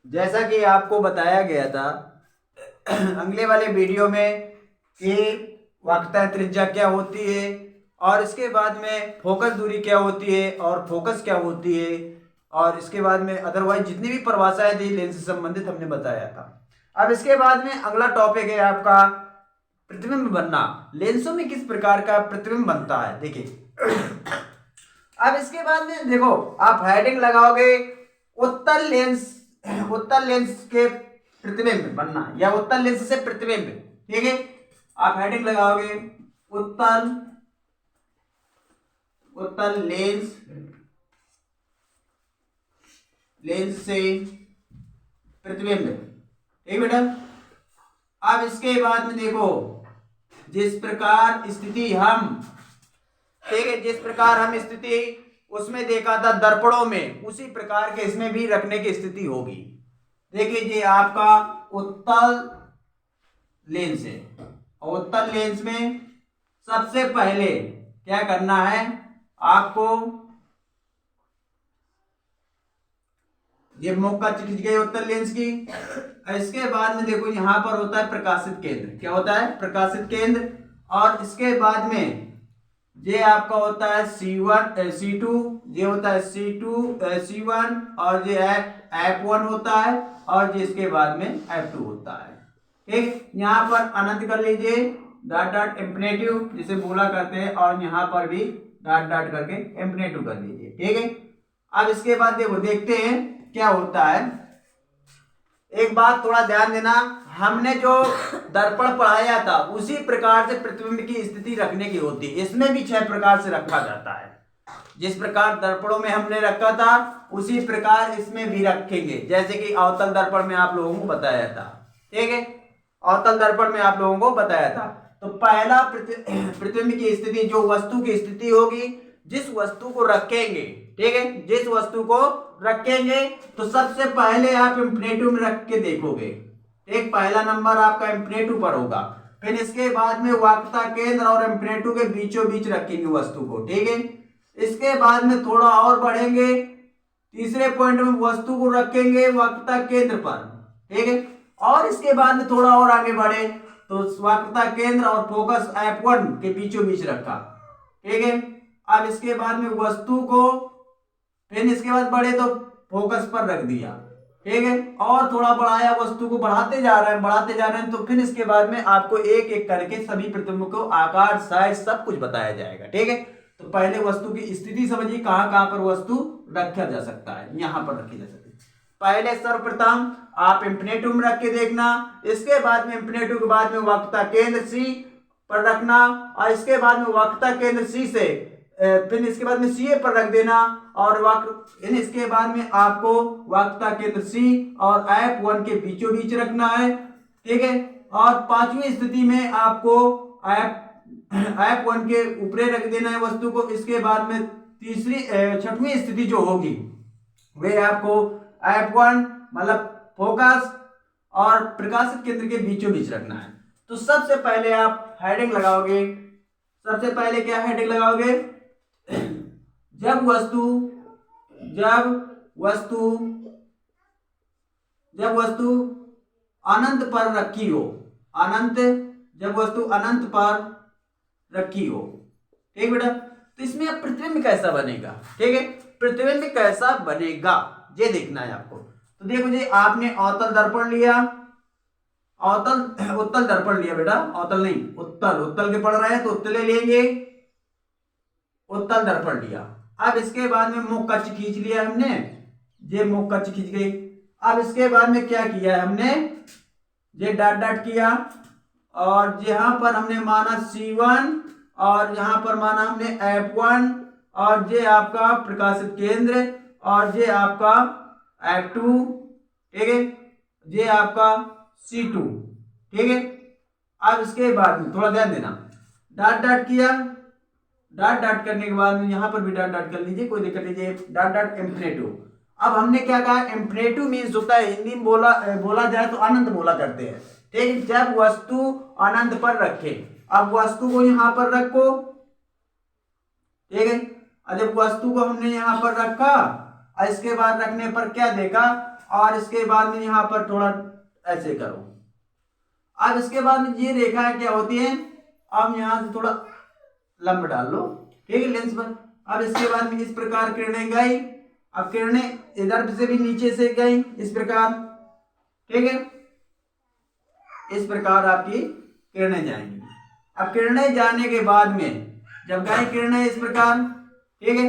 जैसा कि आपको बताया गया था अगले वाले वीडियो में कि वक्रता त्रिज्या क्या होती है और इसके बाद में फोकस दूरी क्या होती है और फोकस क्या होती है और इसके बाद में अदरवाइज जितनी भी परिभाषाएं थी लेंस से संबंधित हमने बताया था। अब इसके बाद में अगला टॉपिक है आपका प्रतिबिंब बनना। लेंसों में किस प्रकार का प्रतिबिंब बनता है देखिए। अब इसके बाद में देखो आप हेडिंग लगाओगे उत्तल लेंस, उत्तल लेंस के प्रतिबिंब बनना या उत्तल लेंस से प्रतिबिंब। ठीक है, आप हेडिंग लगाओगे उत्तल, उत्तल लेंस, लेंस से प्रतिबिंब। ठीक बेटा। अब इसके बाद में देखो जिस प्रकार स्थिति हम, ठीक है, जिस प्रकार हम स्थिति उसमें देखा था दर्पणों में, उसी प्रकार के इसमें भी रखने की स्थिति होगी। देखिए ये आपका उत्तल लेंस है और उत्तल लेंस में सबसे पहले क्या करना है आपको, ये मुख का खींच गई उत्तल लेंस की। इसके बाद में देखो यहां पर होता है प्रकाशित केंद्र। क्या होता है? प्रकाशित केंद्र। और इसके बाद में ये आपका होता है C1 C2, ये होता है C2 C1 और ये F1 होता है और ये इसके बाद में F2 होता है। ठीक, यहाँ पर अनंत कर लीजिए, डॉट डॉट इंफिनिटिव जिसे बोला करते हैं, और यहाँ पर भी डॉट डॉट करके इंफिनिटिव कर लीजिए। ठीक है। अब इसके बाद देखो देखते हैं क्या होता है। एक बात थोड़ा ध्यान देना, हमने जो दर्पण पढ़ाया था उसी प्रकार से प्रतिबिंब की स्थिति रखने की होती है। इसमें भी 6 प्रकार से रखा जाता है। जिस प्रकार दर्पणों में हमने रखा था उसी प्रकार इसमें भी रखेंगे, जैसे कि अवतल दर्पण में आप लोगों को बताया था। ठीक है, अवतल दर्पण में आप लोगों को बताया था। तो पहला प्रतिबिंब की स्थिति जो वस्तु की स्थिति होगी, जिस वस्तु को रखेंगे, ठीक है, जिस वस्तु को रखेंगे तो सबसे पहले आप इंफिनिटिव में रख के देखोगे। एक पहला नंबर आपका इंफिनिटिव पर होगा, फिर इसके बाद में वक्रता केंद्र और इंफिनिटिव के बीचों बीच रखेंगे वस्तु को। ठीक है, इसके बाद में थोड़ा और बढ़ेंगे, तीसरे पॉइंट में वस्तु को रखेंगे वक्रता केंद्र पर। ठीक है, और इसके बाद में थोड़ा और आगे बढ़े तो वक्रता केंद्र और फोकस F1 के बीचों बीच रखा। ठीक है, अब इसके बाद में वस्तु को, फिर इसके बाद बढ़े तो फोकस पर रख दिया। ठीक है, और थोड़ा बढ़ाया, वस्तु को बढ़ाते जा रहे हैं बढ़ाते जा रहे हैं, तो फिर इसके बाद में आपको एक एक करके सभी प्रतिबिंब को आकार साइज सब कुछ बताया जाएगा। ठीक है, तो पहले वस्तु की स्थिति समझिए, कहां कहां पर वस्तु रखा जा सकता है। यहां पर रखी जा सकती है। पहले सर्वप्रथम आप इंफिनिटिव में रख के देखना, इसके बाद में इंफिनिटिव के बाद में वक्रता केंद्र C पर रखना, और इसके बाद में वक्रता केंद्र C से फिर इसके बाद में CA पर रख देना, और वक्र इसके बाद में आपको वक्रता केंद्र C और F1 के बीचों बीच रखना है। ठीक है, और पांचवी स्थिति में आपको F1 के ऊपर रख देना है वस्तु को। इसके बाद में तीसरी छठवीं स्थिति जो होगी वे आपको F1 मतलब फोकस और प्रकाशित केंद्र के बीचों बीच रखना है। तो सबसे पहले आप हेडिंग लगाओगे, सबसे पहले क्या हेडिंग लगाओगे, जब वस्तु अनंत पर रखी हो, अनंत, जब वस्तु अनंत पर रखी हो। ठीक बेटा, तो इसमें अब प्रतिबिंब कैसा बनेगा। ठीक है, प्रतिबिंब कैसा बनेगा ये देखना है आपको। तो देखो जी, आपने अवतल दर्पण लिया, उत्तल दर्पण लिया बेटा, अवतल नहीं, उत्तल के पढ़ रहे हैं तो उत्तले लेंगे, उत्तल दर्पण लिया। अब इसके बाद में मुख कक्ष खींच लिया हमने, ये मुख कक्ष खींच गई। अब इसके बाद में क्या किया हमने, ये डॉट डॉट किया, और यहां पर हमने माना C1 और यहां पर माना हमने F1, और ये आपका प्रकाशित केंद्र, और ये आपका F2। ठीक है, ये आपका C2। ठीक है, अब इसके बाद में थोड़ा ध्यान देना, डॉट डॉट किया, डॉट डॉट करने के बाद में यहां पर भी डॉट डॉट कर लीजिए, कोई दिक्कत नहीं, डॉट डॉट इंफिनिटिव। अब हमने क्या कहा, इंफिनिटिव मीन्स होता है, हिंदी में बोला जाए तो अनंत बोला करते हैं। ठीक, जब वस्तु अनंत पर रखे। अब वस्तु को यहां पर रखो। ठीक है, जब वस्तु को हमने यहां पर रखा, इसके बाद रखने पर क्या देखा, और इसके बाद में यहाँ पर थोड़ा ऐसे करो। अब इसके बाद में ये रेखा क्या होती है, अब यहाँ से थोड़ा लंब डाल लो, ठीक है, लेंस पर। अब इसके बाद में इस प्रकार किरणें गई, अब किरणें इधर से भी नीचे से गई इस प्रकार, ठीक है, इस प्रकार आपकी किरणें जाएंगी। अब किरणें जाने के बाद में जब गई किरणें इस प्रकार, ठीक है,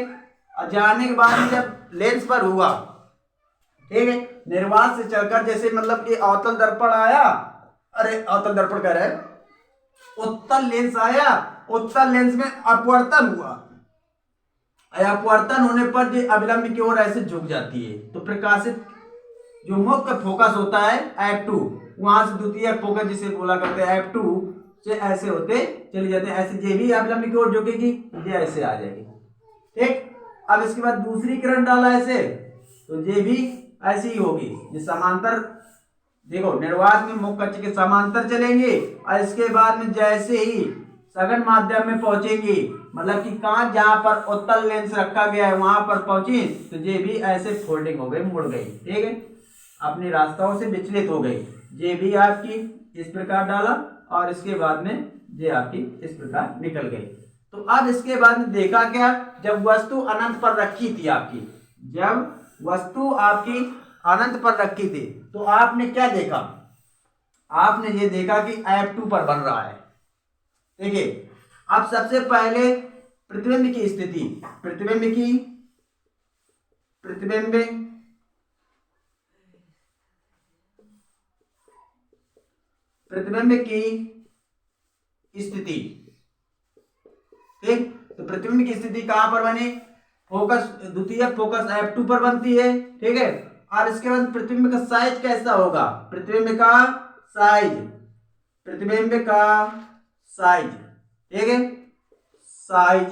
और जाने के बाद में जब लेंस पर हुआ, ठीक है, निर्वात से चलकर जैसे मतलब कि अवतल दर्पण आया, अरे अवतल दर्पण कह रहे उत्तल लेंस आया, उत्तल लेंस में अपवर्तन हुआ, अपवर्तन होने पर जो अभिलंब की ओर ऐसे झुक जाती है, तो प्रकाशित जो मुख्य फोकस होता है F2, वहां से द्वितीय फोकस जिसे बोला करते हैं F2 से ऐसे होते चले जाते हैं, ऐसे ये भी अभिलंब की ओर झुकेगी, ये ऐसे आ जाएगी, ठीक। अब इसके बाद दूसरी किरण डाला ऐसे, तो ये भी ऐसी ही होगी, ये समांतर, देखो निर्वात में मुख्य कक्ष के समांतर चलेंगे, और इसके बाद में जैसे ही सघन माध्यम में पहुंचेंगी, मतलब कि कहाँ जहां पर उत्तल लेंस रखा गया है वहां पर पहुंची, तो ये भी ऐसे फोल्डिंग हो गई, मुड़ गई, ठीक है, अपनी रास्ताओं से विचलित हो गई। ये भी आपकी इस प्रकार डाला, और इसके बाद में ये आपकी इस प्रकार निकल गई। तो अब इसके बाद में देखा क्या, जब वस्तु अनंत पर रखी थी आपकी, जब वस्तु आपकी अनंत पर रखी थी, तो आपने क्या देखा, आपने ये देखा कि F2 पर बन रहा है। देखिए, अब सबसे पहले प्रतिबिंब की स्थिति, प्रतिबिंब की स्थिति, ठीक। तो प्रतिबिंब की स्थिति कहां पर बनी, फोकस, द्वितीय फोकस F2 पर बनती है, ठीक है। और इसके बाद प्रतिबिंब का साइज कैसा होगा, प्रतिबिंब का साइज, ठीक है, साइज।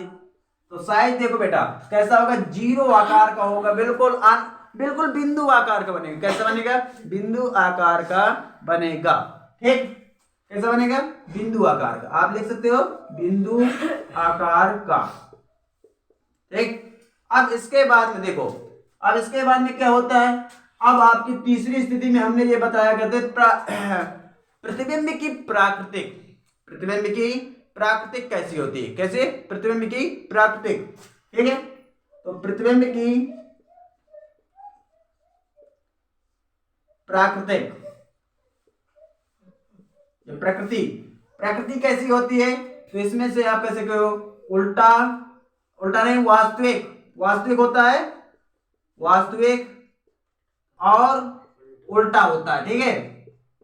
तो साइज देखो बेटा कैसा होगा, जीरो आकार का होगा, बिल्कुल बिंदु आकार का बनेगा। कैसा बनेगा, बिंदु आकार का बनेगा, ठीक। कैसा बनेगा, बिंदु आकार का, आप लिख सकते हो बिंदु आकार का, ठीक। अब इसके बाद में देखो, अब इसके बाद में क्या होता है, अब आपकी तीसरी स्थिति में हमने ये बताया करते प्रतिबिंब की प्राकृतिक कैसी होती है, कैसे, प्रतिबिंब की प्राकृतिक, ठीक है। तो प्रतिबिंब की प्राकृतिक प्रकृति कैसी होती है, तो इसमें से आप कैसे कहो, उल्टा नहीं, वास्तविक होता है, वास्तविक और उल्टा होता है, ठीक है,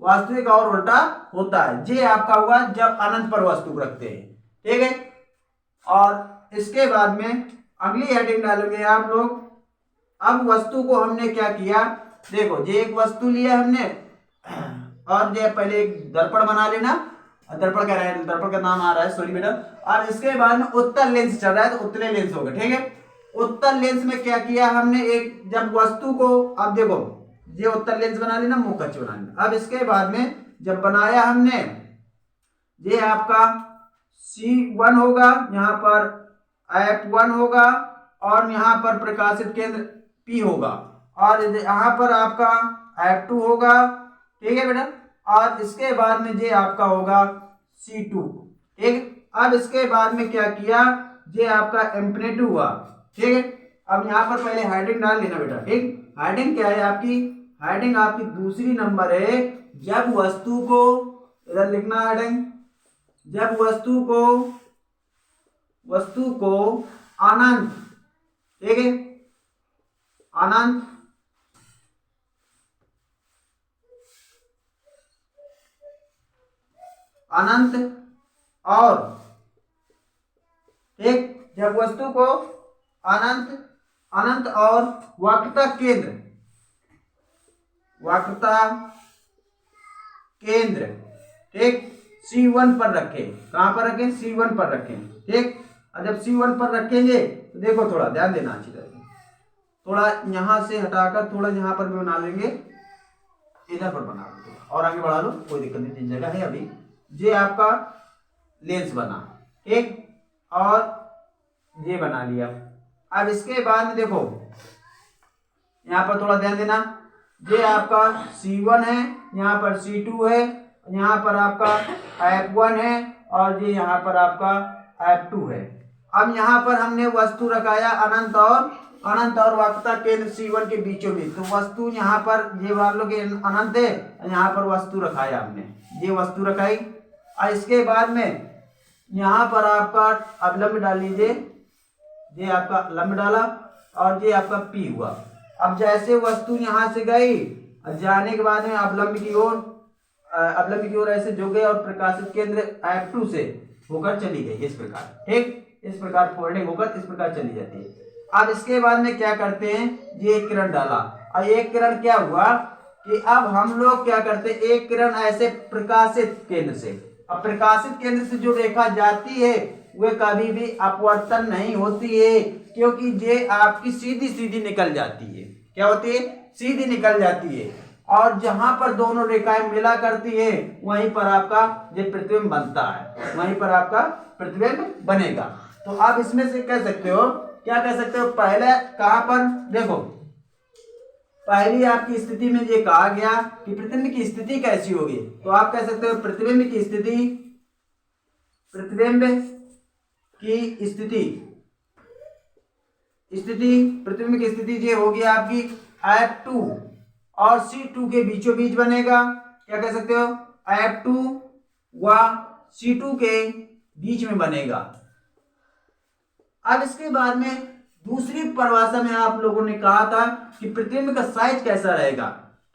वास्तविक और उल्टा होता है। ये आपका हुआ जब अनंत पर वस्तु रखते हैं, ठीक है। और इसके बाद में अगली हेडिंग डालोगे आप लोग। अब वस्तु को हमने क्या किया, देखो ये एक वस्तु लिया हमने, और ये पहले एक दर्पण बना लेना, दर्पण कह रहा है, दर्पण का नाम आ रहा है, सॉरी बेटा। और इसके बाद में उत्तल लेंस चल रहा है, तो उत्तले लेंस होगा, ठीक है। उत्तल लेंस में क्या किया हमने, एक जब वस्तु को, अब देखो ये उत्तल लेंस बना लेना, मुख्य कक्ष बना लेना। अब इसके बाद में जब बनाया हमने, ये आपका C1 होगा, यहाँ पर F1 होगा, और यहाँ पर प्रकाशित केंद्र P होगा, और यहाँ पर आपका F2 होगा, ठीक है बेटा। और इसके बाद में ये आपका होगा C2, ठीक। अब इसके बाद में क्या किया, ये आपका इंफिनिटी हुआ, ठीक है। अब यहाँ पर पहले हेडिंग डाल लेना बेटा, ठीक। हेडिंग क्या है आपकी, हेडिंग आपकी दूसरी नंबर है, जब वस्तु को, इधर लिखना हेडिंग, जब वस्तु को अनंत, ठीक है, अनंत और, ठीक, जब वस्तु को अनंत और वक्रता केंद्र, ठीक, C1 पर रखें। कहां पर रखें, C1 पर रखें, ठीक। और जब C1 पर रखेंगे तो देखो थोड़ा ध्यान देना अच्छी तरह, थोड़ा यहां से हटाकर थोड़ा यहां पर भी बना लेंगे, इधर पर बना लो और आगे बढ़ा लो, कोई दिक्कत नहीं, तीन जगह है अभी। ये आपका लेंस बना, ठीक, और ये बना लिया। अब इसके बाद में देखो यहाँ पर थोड़ा ध्यान देना, ये आपका C1 है, यहाँ पर C2 है, यहाँ पर आपका F1 है और ये यहाँ पर आपका F2 है। अब यहाँ पर हमने वस्तु रखाया अनंत और वक्रता केंद्र C1 के बीचों बीच। तो वस्तु यहाँ पर ये मान लो कि अनंत है, यहाँ पर वस्तु रखाया हमने, ये वस्तु रखाई। और इसके बाद में यहाँ पर आपका अवलंब डाल लीजिए, ये आपका अवलंब डाला और ये आपका P हुआ। अब जैसे वस्तु यहाँ से गई, जाने के बाद में अवलंब की ओर ऐसे जो गए और प्रकाशित केंद्र F2 से होकर चली गई इस प्रकार। ठीक, इस प्रकार फोल्डिंग होकर इस प्रकार चली जाती है। अब इसके बाद में क्या करते हैं, ये एक किरण डाला और एक किरण क्या हुआ कि अब हम लोग क्या करते हैं, एक किरण ऐसे प्रकाशित केंद्र से, अब प्रकाशित केंद्र से जो रेखा जाती है वह कभी भी अपवर्तन नहीं होती है, क्योंकि ये आपकी सीधी सीधी निकल जाती है। क्या होती है, सीधी निकल जाती है। और जहां पर दोनों रेखाएं मिला करती है वहीं पर आपका ये प्रतिबिंब बनता है, वहीं पर आपका प्रतिबिंब बनेगा। तो आप इसमें से कह सकते हो, क्या कह सकते हो, पहले कहां पर देखो, पहली आपकी स्थिति में ये कहा गया कि प्रतिबिंब की स्थिति कैसी होगी, तो आप कह सकते हो प्रतिबिंब की स्थिति प्रतिबिंब की स्थिति ये होगी आपकी F2 और C2 के बीचों बीच बनेगा। क्या कह सकते हो, F2 व C2 के बीच में बनेगा। अब इसके बाद में दूसरी परिभाषा में आप लोगों ने कहा था कि प्रतिबिंब का साइज कैसा रहेगा।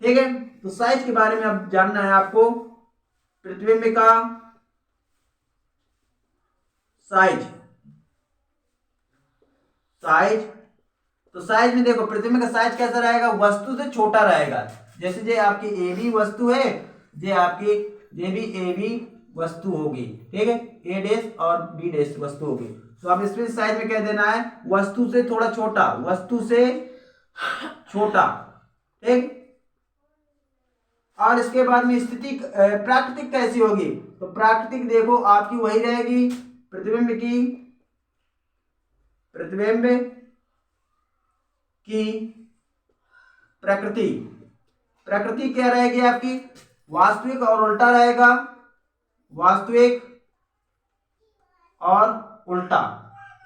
ठीक है, तो साइज के बारे में अब जानना है आपको। प्रतिबिंब का साइज, तो साइज में देखो प्रतिबिंब का साइज कैसा रहेगा, वस्तु से छोटा रहेगा। जैसे ये आपकी AB वस्तु है, ये भी AB वस्तु होगी। ठीक है, A' और B' वस्तु होगी। तो अब इसमें साइज में क्या देना है, वस्तु से थोड़ा छोटा, वस्तु से छोटा। ठीक, और इसके बाद में स्थिति प्राकृतिक कैसी होगी, तो प्राकृतिक देखो आपकी वही रहेगी, प्रतिबिंब की प्रकृति क्या रहेगी आपकी, वास्तविक और उल्टा रहेगा, वास्तविक और उल्टा।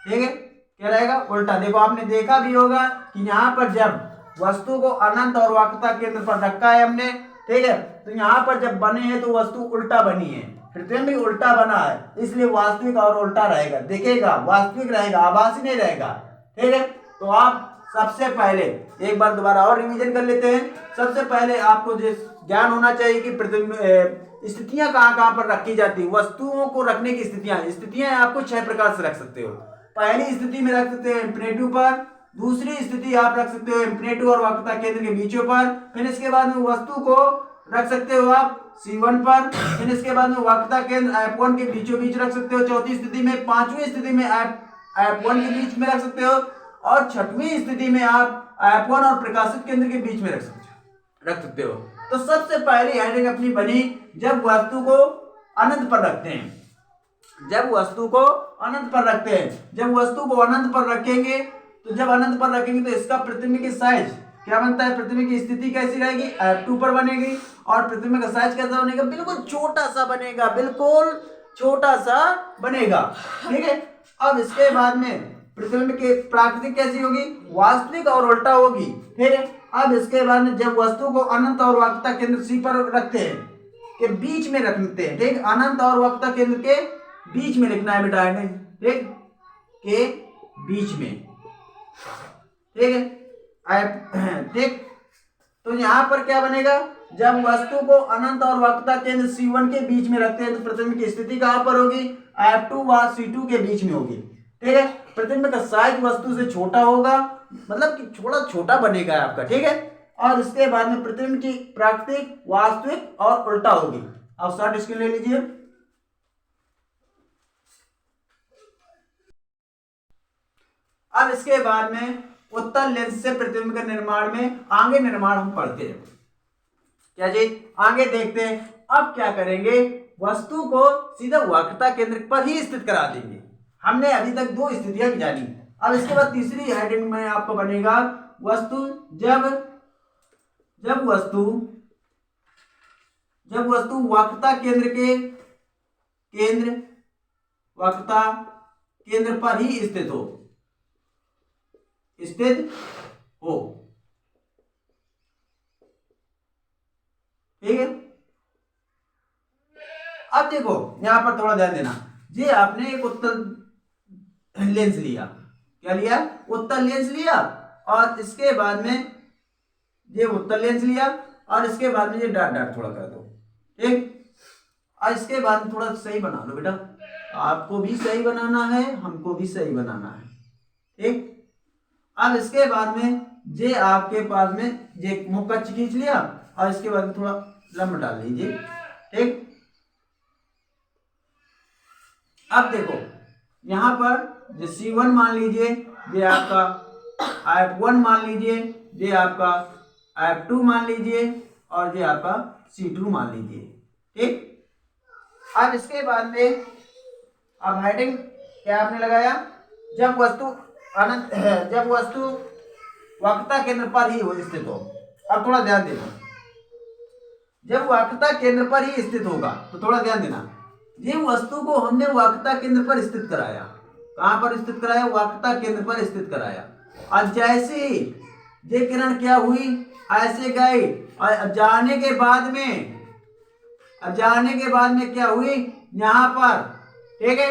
ठीक है, क्या रहेगा, उल्टा। देखो आपने देखा भी होगा कि यहाँ पर जब वस्तु को अनंत और वक्रता केंद्र पर रखा है हमने, ठीक है, तो यहाँ पर जब बने हैं तो वस्तु उल्टा बनी है, प्रतिबिंब भी उल्टा बना है, इसलिए वास्तविक और उल्टा रहेगा, दिखेगा वास्तविक रहेगा, आभासी नहीं रहेगा। ठीक है, तो आप सबसे पहले एक बार दोबारा और रिवीजन कर लेते हैं। सबसे पहले आपको जो ज्ञान होना चाहिए कि प्रतिबिंब स्थितियां कहां पर रखी जाती है, वस्तुओं को रखने की स्थितियां आपको 6 प्रकार से रख सकते हो। पहली स्थिति में रख सकते हो इंफिनिटिव पर, दूसरी स्थिति आप रख सकते हो इंफिनिटिव और वक्रता केंद्र के बीचों पर, फिर इसके बाद में वस्तु को रख सकते हो आप C1 पर, फिर इसके बाद में वक्रता केंद्र F1 के बीचों बीच रख सकते हो चौथी स्थिति में, पांचवी स्थिति में F1 के बीच में रख सकते हो, और छठवीं स्थिति में आप F1 और प्रकाशित केंद्र के बीच में रख सकते हो। तो सबसे पहली हेडिंग अपनी बनी जब वस्तु को अनंत पर रखते हैं, जब वस्तु को अनंत पर रखेंगे तो जब अनंत पर रखेंगे तो इसका प्रतिबिंब की साइज क्या बनता है, प्रतिबिंब की स्थिति कैसी रहेगी, F2 पर बनेगी, और प्रतिबिंब का साइज कैसा बनेगा, बिल्कुल छोटा सा बनेगा। ठीक है, अब इसके बाद में प्रतिबिंब की प्राकृतिक कैसी होगी, वास्तविक और उल्टा होगी। ठीक है, अब इसके बाद में जब वस्तु को अनंत और वक्रता केंद्र C पर रखते हैं, के बीच में रखते हैं, ठीक, अनंत और वक्रता केंद्र के बीच में लिखना है बेटा, ठीक, के बीच में। ठीक है, ठीक, तो यहां पर क्या बनेगा, जब वस्तु को अनंत और वक्रता केंद्र C1 के बीच में रखते हैं तो प्रतिबिंब की स्थिति कहां पर होगी, F2 व C2 के बीच में होगी। ठीक है, प्रतिबिंब का साइज वस्तु से छोटा होगा, मतलब कि थोड़ा छोटा बनेगा आपका। ठीक है, और इसके बाद में प्रतिबिंब की प्राकृतिक, वास्तविक और उल्टा होगी। अब शॉर्ट स्क्रीन ले लीजिए। अब इसके बाद में उत्तल लेंस से प्रतिबिंब के निर्माण में आगे निर्माण हम पढ़ते हैं। क्या जी, आगे देखते हैं। अब क्या करेंगे, वस्तु को सीधा वक्रता केंद्र पर ही स्थित करा देंगे। हमने अभी तक 2 स्थितियां जानी। अब इसके बाद तीसरी हेडिंग में आपको बनेगा वस्तु जब जब वस्तु वक्रता केंद्र पर ही स्थित हो। ठीक है। अब देखो यहां पर थोड़ा ध्यान देना, ये आपने एक उत्तल लेंस लिया, क्या लिया? उत्तल लेंस लिया, और इसके बाद में ये उत्तल लेंस लिया, और इसके बाद में ये डॉट डॉट थोड़ा कर दो। ठीक, और इसके बाद में थोड़ा सही बना लो बेटा, आपको भी सही बनाना है, हमको भी सही बनाना है। ठीक, अब इसके बाद में ये आपके पास में ये मुख कच्ची खींच लिया, और इसके बाद में थोड़ा लंब डाल लीजिए। ठीक, अब देखो यहां पर ये C1 मान लीजिए, ये आपका F1 मान लीजिए, ये आपका F2 मान लीजिए, और ये आपका C2 मान लीजिए। ठीक, अब इसके बाद में अब हेडिंग क्या आपने लगाया? जब वस्तु वक्रता केंद्र पर ही स्थित हो। अब थोड़ा ध्यान देना, जब वक्रता केंद्र पर ही स्थित होगा तो थोड़ा ध्यान देना, ये वस्तु को हमने वक्रता केंद्र पर स्थित कराया। कहां पर स्थित कराया? वक्रता केंद्र पर स्थित कराया। और जैसे ये किरण क्या हुई, ऐसे गई, और जाने के बाद में क्या हुई, यहां पर, ठीक है,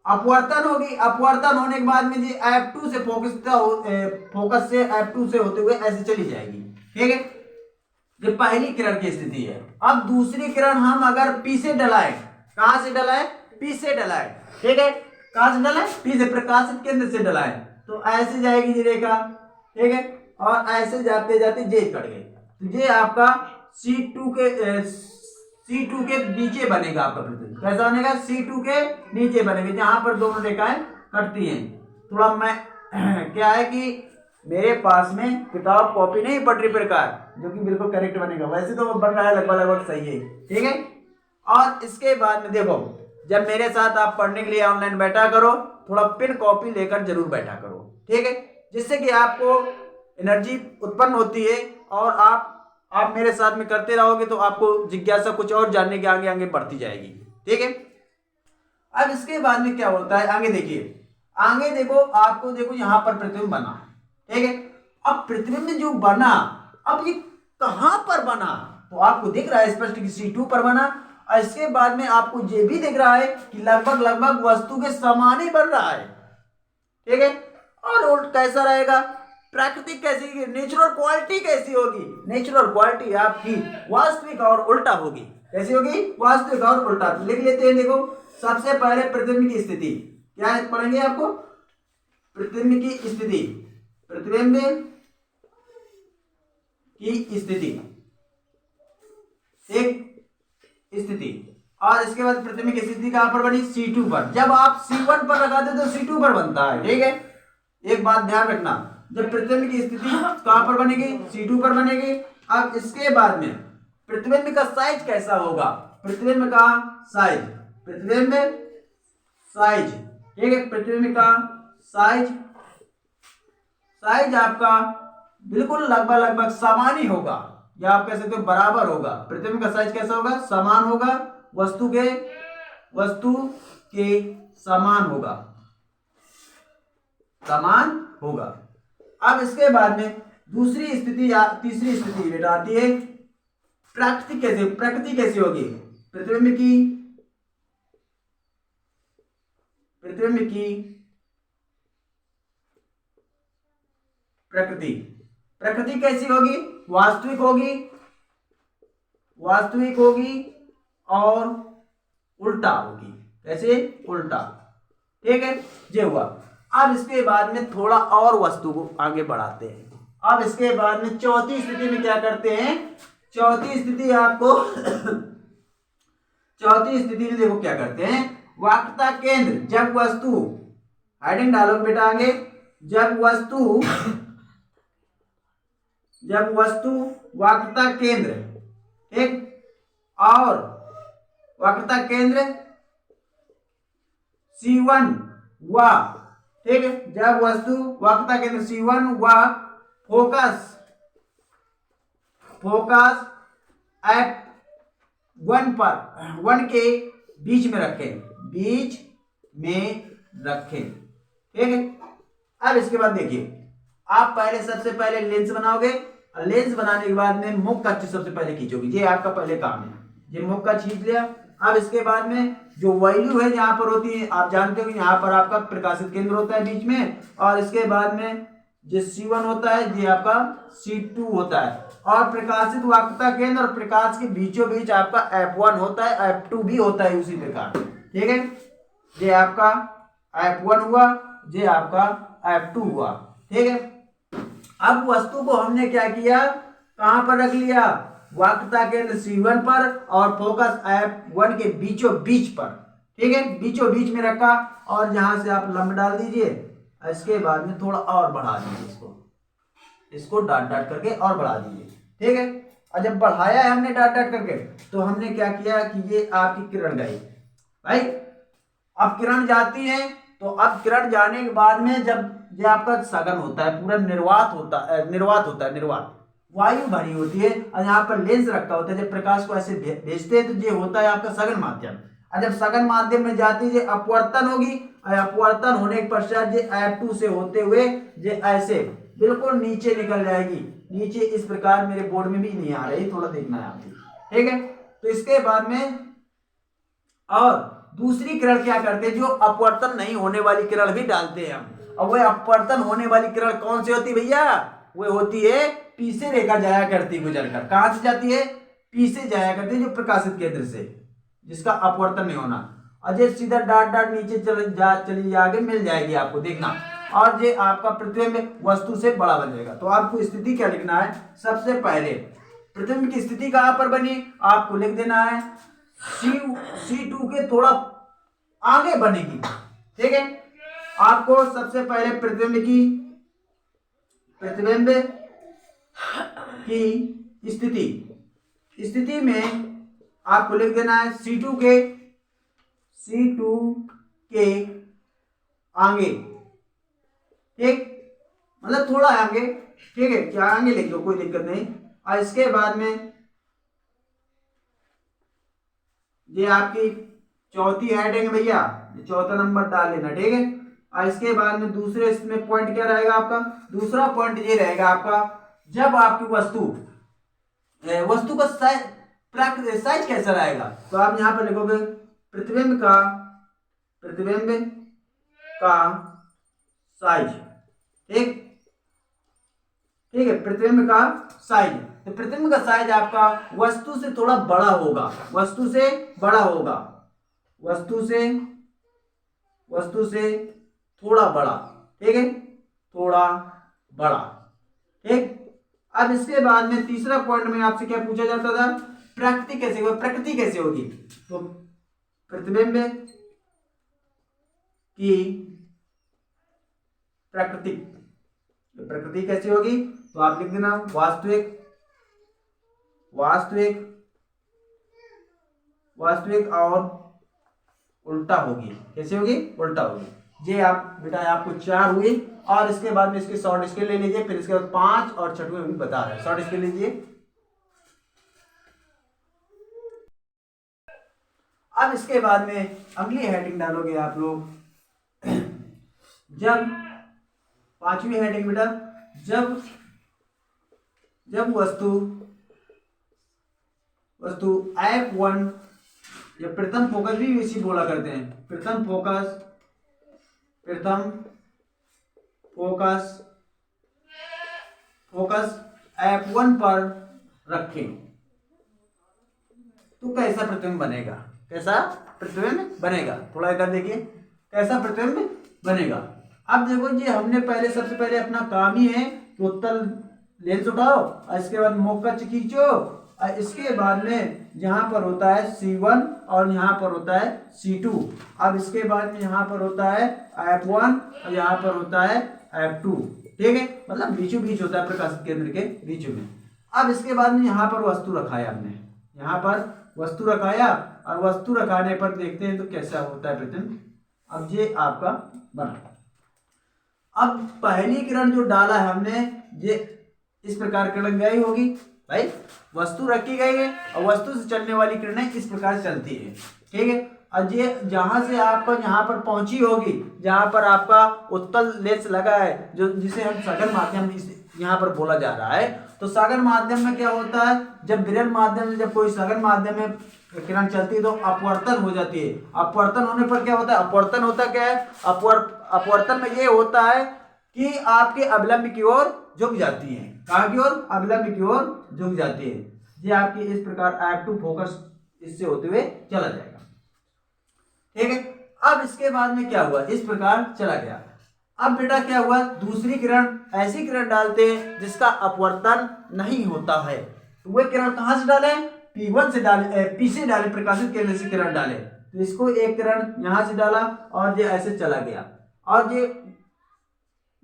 अपवर्तन होगी। अपवर्तन होने के बाद में ये F2 से फोकस से F2 से होते हुए ऐसे चली जाएगी। ठीक है, ये पहली किरण की स्थिति है। अब दूसरी किरण हम अगर P से डलाए, कहां से डलाए? P से डलाए। ठीक है, कहां से डलाए? P से, प्रकाशित केंद्र से डलाए, तो ऐसे जाएगी ये रेखा। ठीक है, और ऐसे जाते जाते ये कट गई, तो ये आपका C2 के नीचे बनेगा आपका प्रतिबिंब। कैसा बनेगा? C2 के नीचे बनेगा, जहां पर दोनों रेखाएं कटती हैं। थोड़ा मैं क्या है कि मेरे पास में किताब कॉपी नहीं पटरी प्रकार, जो कि बिल्कुल करेक्ट बनेगा, वैसे तो बन रहा है लगभग सही है। ठीक है, और इसके बाद में देखो, जब मेरे साथ आप पढ़ने के लिए ऑनलाइन बैठा करो, थोड़ा पेन कॉपी लेकर जरूर बैठा करो। ठीक है, जिससे कि आपको एनर्जी उत्पन्न होती है, और आप मेरे साथ में करते रहोगे तो आपको जिज्ञासा कुछ और जानने के आगे बढ़ती जाएगी। ठीक है, अब इसके बाद में क्या होता है, आगे देखिए, आगे देखो, आपको देखो यहां पर प्रतिबिंब बना। ठीक है, अब प्रतिबिंब जो बना, अब ये कहां पर बना, तो आपको दिख रहा है स्पष्ट कि C2 पर बना। और इसके बाद में आपको ये भी दिख रहा है कि लगभग वस्तु के समान ही बन रहा है। ठीक है, और उल्ट कैसा रहेगा? प्राकृतिक कैसी, नेचुरल क्वालिटी कैसी होगी? नेचुरल क्वालिटी आपकी वास्तविक और उल्टा होगी। कैसी होगी? वास्तविक और उल्टा। लिख लेते हैं, देखो सबसे पहले प्रतिबिंब की स्थिति क्या है, पढ़ेंगे आपको प्रतिबिंब की स्थिति। प्रतिबिंब की स्थिति, एक स्थिति, और इसके बाद प्रतिबिंब की स्थिति कहां पर बनी? C2 पर। जब आप C1 पर लगाते तो C2 पर बनता है। ठीक है, एक बात ध्यान रखना, जब प्रतिबिंब की स्थिति कहां पर बनेगी? C2 पर बनेगी। अब इसके बाद में प्रतिबिंब का साइज कैसा होगा? प्रतिबिंब का साइज, ठीक है, प्रतिबिंब का साइज आपका बिल्कुल लगभग समान ही होगा, या आप कह सकते हो बराबर होगा। प्रतिबिंब का साइज कैसा होगा? समान होगा, वस्तु के समान होगा। अब इसके बाद में दूसरी स्थिति या तीसरी स्थिति बेटा आती है प्रकृति कैसी होगी? प्रतिबिंब की प्रकृति कैसी होगी? वास्तविक होगी और उल्टा होगी। कैसे? उल्टा। ठीक है, ये हुआ। अब इसके बाद में थोड़ा और वस्तु को आगे बढ़ाते हैं। अब इसके बाद में चौथी स्थिति में क्या करते हैं? चौथी स्थिति में देखो क्या करते हैं, वक्रता केंद्र, जब वस्तु, हेडिंग डालो बेटा आगे, जब वस्तु वक्रता केंद्र, ठीक, और वक्रता केंद्र C1 व, ठीक है, जब वस्तु वक्रता केंद्र C1 व फोकस फोकस F1 पर 1 के बीच में रखें, बीच में रखें, ठीक है। अब इसके बाद देखिए, आप पहले सबसे पहले लेंस बनाओगे, और लेंस बनाने के बाद में मुख का सबसे पहले खींचोगे, ये आपका पहले काम है। ये मुख का खींच लिया। अब इसके बाद में जो वैल्यू है यहाँ पर होती है, आप जानते हो कि यहाँ पर आपका प्रकाशित केंद्र होता है बीच में, और इसके बाद में जो C1 होता है ये आपका C2 होता है, और प्रकाशित वक्रता केंद्र और प्रकाश के बीचों बीच आपका F1 होता है, F2 भी होता है उसी प्रकार, ठीक है। ये आपका F1 हुआ, ये आपका F2 हुआ, ठीक है। अब वस्तु को हमने क्या किया, कहां पर रख लिया, वक्रता केंद्र C1 पर और फोकस F1 के बीचों बीच पर, ठीक है, बीचों बीच में रखा, और यहां से आप लंब डाल दीजिए। इसके बाद में थोड़ा और बढ़ा दीजिए, इसको डाट डाट करके और बढ़ा दीजिए, ठीक है। और जब बढ़ाया है हमने डाट डाट करके, तो हमने क्या किया कि ये आपकी किरण गई भाई। अब किरण जाती है, तो अब किरण जाने के बाद में जब ये आपका सघन होता है, पूरा निर्वात होता है, निर्वात वायु भरी होती है, और यहाँ पर लेंस रखा होता है। जब प्रकाश को ऐसे भेजते हैं तो ये होता है आपका सघन माध्यम, और जब सघन माध्यम में जाती है अपवर्तन होगी, और अपवर्तन होने के पश्चात ये F2 से होते हुए ये ऐसे बिल्कुल नीचे निकल जाएगी, नीचे इस प्रकार। मेरे बोर्ड में भी नहीं आ रही, थोड़ा देखना है आपको, ठीक है। तो इसके बाद में और दूसरी किरण क्या करते हैं, जो अपवर्तन नहीं होने वाली किरण भी डालते हैं हम। और वह अपवर्तन होने वाली किरण कौन सी होती है भैया, वो होती है P से रेखा जाया करती गुजरकर। कहां से जाती है, P से जाया करती है, जो प्रकाशित केंद्र से, जिसका अपवर्तन नहीं होना। और ये सीधा डाट डाट नीचे चली आगे मिल जाएगी आपको, देखना। और ये आपका प्रतिबिंब वस्तु से बड़ा बन जाएगा। तो आपको स्थिति क्या लिखना है, सबसे पहले प्रतिबिंब की स्थिति कहां पर बनी, आपको लिख देना है C2 के थोड़ा आगे बनेगी, ठीक है। आपको सबसे पहले प्रतिबिंब की स्थिति में आपको लिख देना है C2 के आगे, ठीक, मतलब थोड़ा आगे, ठीक है, क्या आगे लिख दो, कोई दिक्कत नहीं। और इसके बाद में ये आपकी चौथी हेडिंग भैया, चौथा नंबर डाल लेना, ठीक है। और इसके बाद में दूसरे इसमें पॉइंट क्या रहेगा आपका, दूसरा पॉइंट ये रहेगा आपका, जब आपकी वस्तु का साइज कैसा रहेगा, तो आप यहां पर लिखोगे प्रतिबिंब का साइज, ठीक, ठीक है, प्रतिबिंब का साइज। तो प्रतिबिंब का साइज आपका वस्तु से थोड़ा बड़ा होगा, वस्तु से थोड़ा बड़ा, ठीक है, थोड़ा बड़ा, ठीक। अब इसके बाद में तीसरा पॉइंट में आपसे क्या पूछा जाता था, प्रकृति कैसे होगी, तो प्रतिबिंब की प्रकृति कैसी होगी, तो आप लिख देना वास्तविक और उल्टा होगी। कैसे होगी, उल्टा होगी। ये आप बेटा आपको 4 हुई, और इसके बाद में इसके शॉर्ट स्केल ले लीजिए, फिर इसके बाद 5 और 6वें में बता रहे हैं, शॉर्ट स्केल लीजिए। अब इसके बाद में अगली हेडिंग डालोगे आप लोग, जब 5वीं हेडिंग बेटा, जब वस्तु F1, या प्रथम फोकस भी इसी बोला करते हैं, प्रथम फोकस F1 पर रखें, तो कैसा प्रतिबिंब बनेगा, थोड़ा इधर देखिए, कैसा प्रतिबिंब बनेगा। अब देखो जी, हमने सबसे पहले अपना काम ही है कि उत्तल लेंस उठाओ, और इसके बाद मौका खींचो, और इसके बाद में यहाँ पर होता है C1 और यहाँ पर होता है C2। अब इसके बाद में यहाँ पर होता है F1 और यहाँ पर होता है F2, ठीक है, मतलब बीचों बीच होता है प्रकाशित केंद्र के बीचों में। अब इसके बाद में यहाँ पर वस्तु रखाया हमने, यहाँ पर वस्तु रखाया, और वस्तु रखाने पर देखते हैं तो कैसा होता है प्रतिबिंब। अब ये आपका बना। अब पहली किरण जो डाला है हमने, ये इस प्रकार किरण गई होगी भाई वस्तु रखी गई है और वस्तु से चलने वाली किरणें इस प्रकार से चलती है, ठीक है। और ये जहां से आपका यहाँ पर पहुंची होगी, जहां पर आपका उत्तल लेंस लगा है, जो जिसे हम सघन माध्यम यहाँ पर बोला जा रहा है, तो सघन माध्यम में क्या होता है, जब विरल माध्यम में जब कोई सघन माध्यम में किरण चलती है तो अपवर्तन हो जाती है। अपवर्तन होने पर क्या होता है, अपवर्तन होता क्या है, अपवर्तन में ये होता है कि आपके अवलंब की ओर झुक जाती है। कहाँ की ओर, अवलंब की ओर झुक जाती है। ये आपकी इस प्रकार एक्टिव फोकस इससे होते हुए चला जाएगा, ठीक है। अब इसके बाद में क्या हुआ, इस प्रकार चला गया। अब बेटा क्या हुआ, दूसरी किरण, ऐसी किरण डालते हैं जिसका अपवर्तन नहीं होता है, तो वह किरण कहां से डाले, P1 से डाले, P से डाले, प्रकाशित केंद्र से किरण डाले। तो इसको एक किरण यहां से डाला और ये ऐसे चला गया, और ये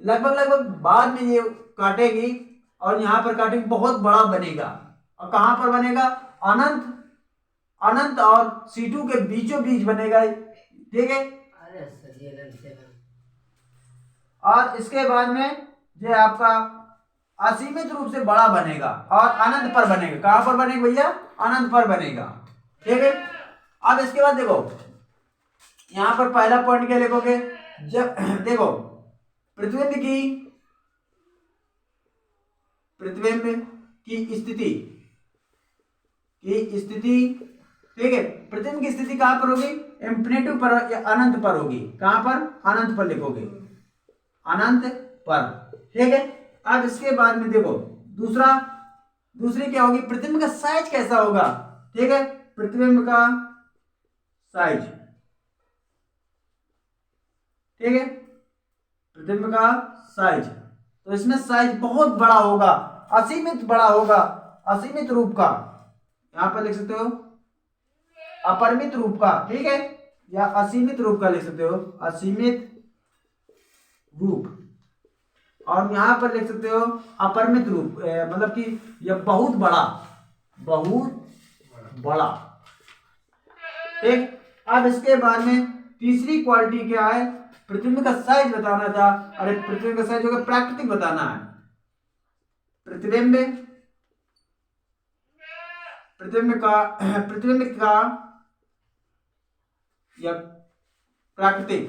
लगभग बाद में ये काटेगी और यहाँ पर काटेगी, बहुत बड़ा बनेगा। और कहां पर बनेगा, अनंत और C2 के बीचों बीच बनेगा, ठीक है। और इसके बाद में ये आपका असीमित रूप से बड़ा बनेगा और अनंत पर बनेगा। कहां पर बनेगा भैया, अनंत पर बनेगा, ठीक है। अब इसके बाद देखो यहां पर पहला पॉइंट क्या लिखोगे, जब देखो प्रतिबिंब की स्थिति, ठीक है। प्रतिबिंब की स्थिति कहां पर होगी, इंफिनिटी पर या अनंत पर होगी। कहां पर, अनंत पर लिखोगे, अनंत पर, ठीक है। अब इसके बाद में देखो दूसरी क्या होगी, प्रतिबिंब का साइज कैसा होगा, ठीक है। प्रतिबिंब का साइज, ठीक है, प्रतिबिंब का साइज, तो इसमें साइज बहुत बड़ा होगा, असीमित बड़ा होगा, असीमित रूप का, यहां पर लिख सकते हो अपरिमित रूप का, ठीक है, या असीमित रूप का लिख सकते हो, असीमित रूप। और यहां पर लिख सकते हो अपरिमित रूप, मतलब कि यह बहुत बड़ा, ठीक। अब इसके बाद में तीसरी क्वालिटी क्या है, प्रतिबिंब का साइज बताना था। अरे प्रतिबिंब का साइज होगा प्राकृतिक बताना है, प्रतिबिंब का या प्राकृतिक,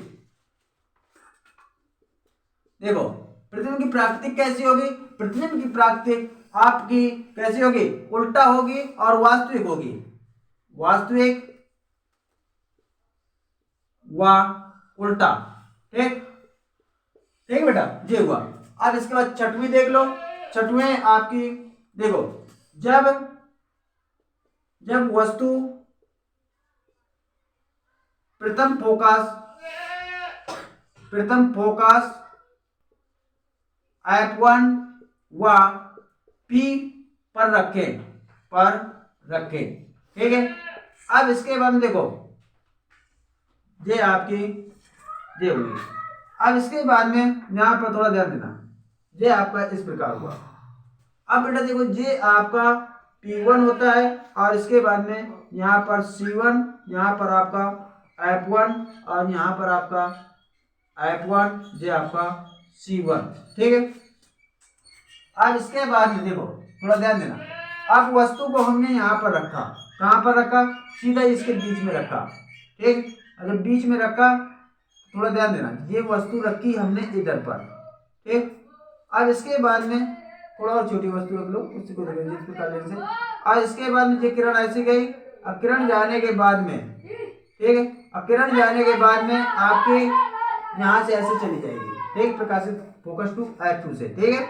देखो प्रतिबिंब की प्राकृतिक कैसी होगी, प्रतिबिंब की प्राकृतिक आपकी कैसी होगी, उल्टा होगी और वास्तविक होगी, वास्तविक व उल्टा, ठीक, ठीक बेटा, ये हुआ। अब इसके बाद छठवीं देख लो, छठवें आपकी देखो, जब वस्तु प्रथम फोकस F1 व P पर रखे, ठीक है। अब इसके बाद में देखो ये आपकी ये होगी। अब इसके बाद में यहाँ पर थोड़ा ध्यान देना, ये आपका इस प्रकार हुआ। अब बेटा देखो ये आपका P1 होता है और इसके बाद में यहाँ पर C1, यहाँ पर आपका F1 और यहाँ पर आपका F1, ये आपका C1, ठीक है। अब इसके बाद में देखो थोड़ा ध्यान देना, अब वस्तु को हमने यहाँ पर रखा, कहाँ पर रखा, सीधा इसके बीच में रखा, ठीक। अगर बीच में रखा, थोड़ा ध्यान देना, ये वस्तु रखी हमने इधर पर, ठीक। अब इसके बाद में थोड़ा और छोटी वस्तु रख लो, उसी को से। और इसके बाद में ये किरण ऐसी गई, अब किरण जाने के बाद में, ठीक है, अब किरण जाने के बाद में आपके यहाँ से ऐसे चली जाएगी, ठीक, प्रकाशित फोकस टू F2 से, ठीक है।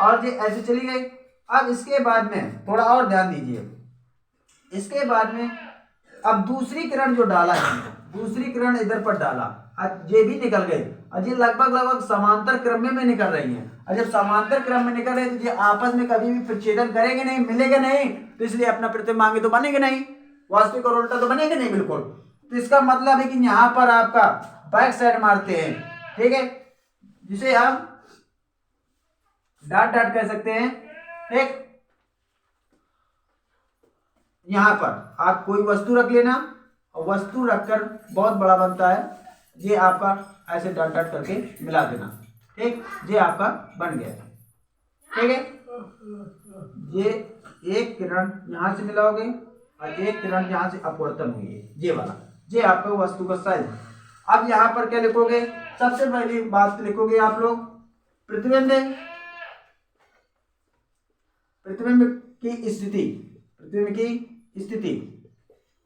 और ये ऐसे चली गई। अब इसके बाद में थोड़ा और ध्यान दीजिए, इसके बाद में अब दूसरी किरण जो डाला है, दूसरी किरण इधर पर डाला, ये भी निकल गई, और ये लगभग समांतर क्रम में निकल रही है। और जब समांतर क्रम में निकल रहे तो ये आपस में कभी भी प्रच्छेदन करेंगे नहीं, मिलेंगे नहीं, तो इसलिए अपना प्रतिबिंब आगे तो बनेंगे नहीं, वास्तविक और उल्टा तो बनेंगे नहीं बिल्कुल। तो इसका मतलब है कि यहाँ पर आपका बैक साइड मारते हैं, ठीक है, जिसे हम डॉट कह सकते हैं, ठीक। यहां पर आप कोई वस्तु रख लेना और वस्तु रखकर बहुत बड़ा बनता है, ये आपका ऐसे डॉट करके मिला देना, ठीक, ये आपका बन गया, ठीक है। ये एक किरण यहाँ से मिलाओगे और एक किरण यहाँ से अपवर्तन हुई है, ये वाला, ये आपका वस्तु का साइज। अब यहाँ पर क्या लिखोगे, सबसे पहली बात लिखोगे आप लोग प्रतिबिंब की स्थिति, प्रतिबिंब की स्थिति।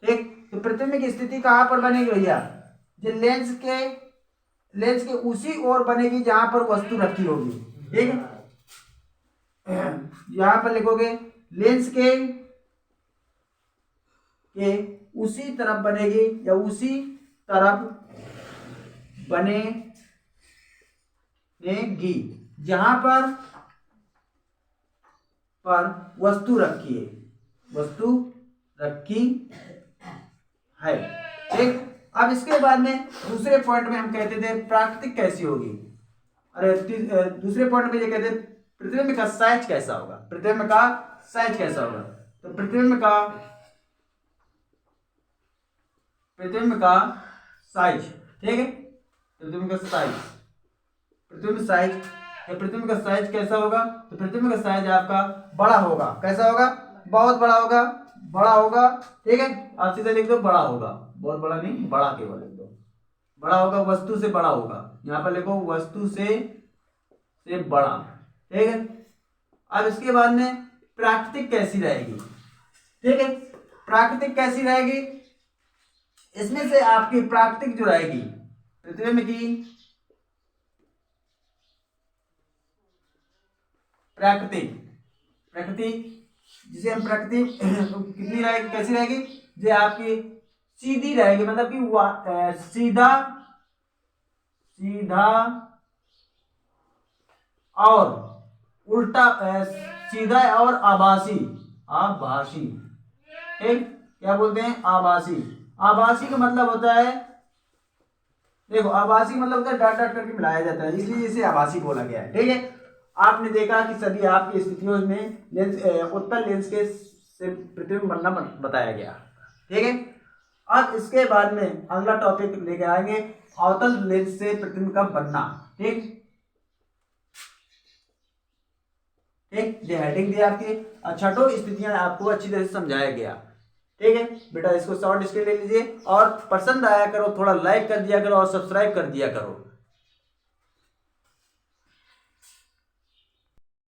ठीक, तो प्रतिबिंब की स्थिति कहाँ पर बनेगी भैया, जो लेंस के उसी ओर बनेगी जहां पर वस्तु रखी होगी। ठीक है, यहां पर लिखोगे लेंस के उसी तरफ बनेगी या उसी तरफ बनेगी जहां पर वस्तु रखी है। ठीक, अब इसके बाद में दूसरे पॉइंट में हम कहते थे प्राकृतिक कैसी होगी, अरे दूसरे पॉइंट में ये कहते थे प्रतिबिंब का साइज कैसा होगा, प्रतिबिंब का साइज कैसा होगा। तो प्रतिबिंब का साइज, ठीक है, प्रतिबिंब का साइज कैसा होगा, तो प्रतिबिंब का साइज आपका बड़ा होगा। कैसा होगा, बहुत बड़ा होगा। ठीक है, आप सीधे लिख दो बड़ा होगा, बहुत बड़ा नहीं, बड़ा केवल लिख दो, बड़ा होगा, वस्तु से बड़ा होगा। यहाँ पर लिखो वस्तु से बड़ा। ठीक है, अब इसके बाद में प्राकृतिक कैसी रहेगी। ठीक है, प्राकृतिक कैसी रहेगी, इसमें से आपकी प्राकृतिक जो रहेगी प्रतिबिंब की प्राकृतिक जिसे हम प्राकृतिक कितनी रहेगी, कैसी रहेगी, जो आपकी सीधी रहेगी, मतलब कि सीधा और उल्टा, सीधा और आभासी। ठीक, क्या बोलते हैं, आभासी का मतलब होता है, देखो आभासी मतलब होता है डॉट डॉट करके मिलाया जाता है, इसलिए इसे आभासी बोला गया है। ठीक है, आपने देखा कि सभी आपकी स्थितियों में लेंस उत्तल लेंस के से प्रतिबिंब बनना बताया गया। ठीक है, अब इसके बाद में अगला टॉपिक लेके आएंगे अवतल लेंस से प्रतिबिंब का बनना। ठीक, ये हेडिंग दी आपकी, छठों स्थितियां आपको अच्छी तरह से समझाया गया। ठीक है बेटा, इसको शॉर्ट इसके ले लीजिए और पसंद आया करो, थोड़ा लाइक कर दिया करो और सब्सक्राइब कर दिया करो।